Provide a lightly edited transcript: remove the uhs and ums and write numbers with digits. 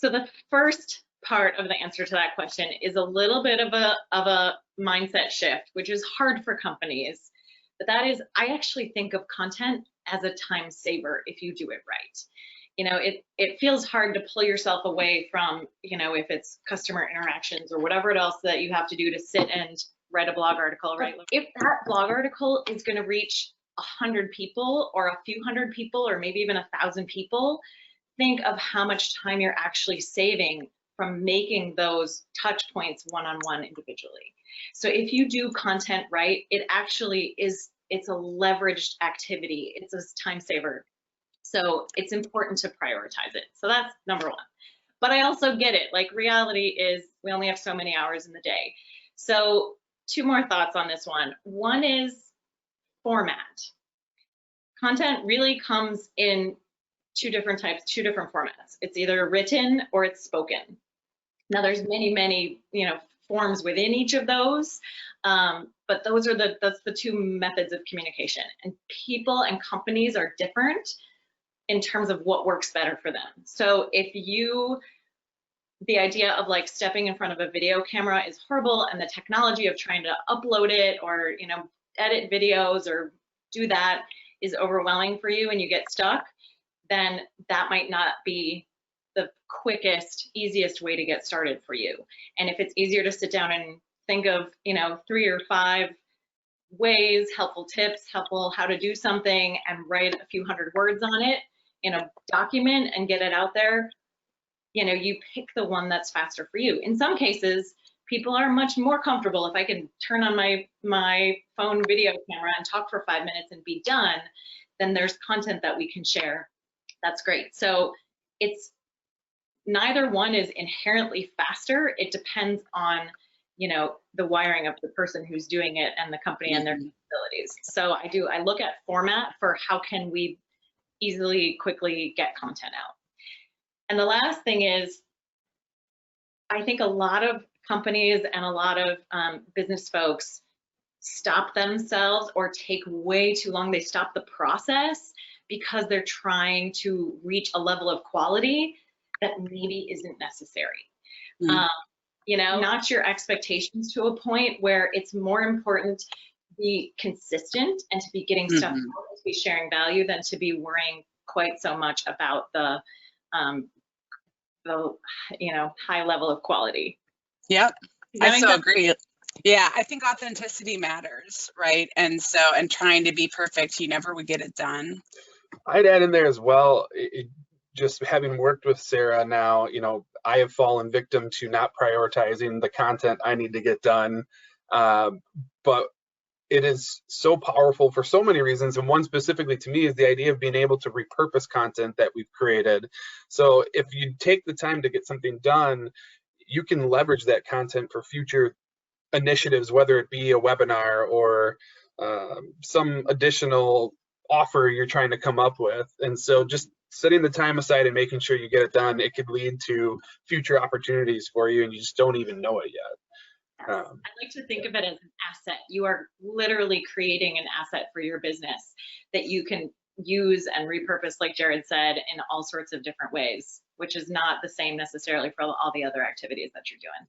So the first part of the answer to that question is a little bit of a mindset shift, which is hard for companies. But that is, I actually think of content as a time saver if you do it right. You know, it feels hard to pull yourself away from, you know, if it's customer interactions or whatever else that you have to do to sit and write a blog article, right? If that blog article is going to reach 100 people or a few hundred people or maybe even 1,000 people, think of how much time you're actually saving from making those touch points one-on-one individually. So if you do content right, it actually is, it's a leveraged activity. It's a time saver. So it's important to prioritize it. So that's number one. But I also get it, like reality is we only have so many hours in the day. So two more thoughts on this one. One is format. Content really comes in two different formats. It's either written or it's spoken. Now there's many, you know, forms within each of those, but those are that's the two methods of communication. And people and companies are different in terms of what works better for them. So if the idea of like stepping in front of a video camera is horrible and the technology of trying to upload it or, you know, edit videos or do that is overwhelming for you and you get stuck, then that might not be the quickest, easiest way to get started for you. And if it's easier to sit down and think of, you know, 3 or 5 ways, helpful tips, helpful how to do something and write a few hundred words on it in a document and get it out there, you know, you pick the one that's faster for you. In some cases, people are much more comfortable if I can turn on my phone video camera and talk for 5 minutes and be done, then there's content that we can share. That's great. So it's neither one is inherently faster. It depends on, you know, the wiring of the person who's doing it and the company and their capabilities. So I look at format for how can we easily, quickly get content out. And the last thing is, I think a lot of companies and a lot of business folks stop themselves or take way too long. They stop the process because they're trying to reach a level of quality that maybe isn't necessary. You know, notch your expectations to a point where it's more important to be consistent and to be getting stuff out, to be sharing value than to be worrying quite so much about the you know, high level of quality. Yep, I so agree. Yeah, I think authenticity matters, right? And so, and trying to be perfect, you never would get it done. I'd add in there as well, just having worked with Sarah now, you know, I have fallen victim to not prioritizing the content I need to get done. But it is so powerful for so many reasons. And one specifically to me is the idea of being able to repurpose content that we've created. So if you take the time to get something done, you can leverage that content for future initiatives, whether it be a webinar or some additional offer you're trying to come up with. And so just setting the time aside and making sure you get it done, it could lead to future opportunities for you and you just don't even know it yet. I like to think of it as an asset. You are literally creating an asset for your business that you can use and repurpose, like Jared said, in all sorts of different ways, which is not the same necessarily for all the other activities that you're doing.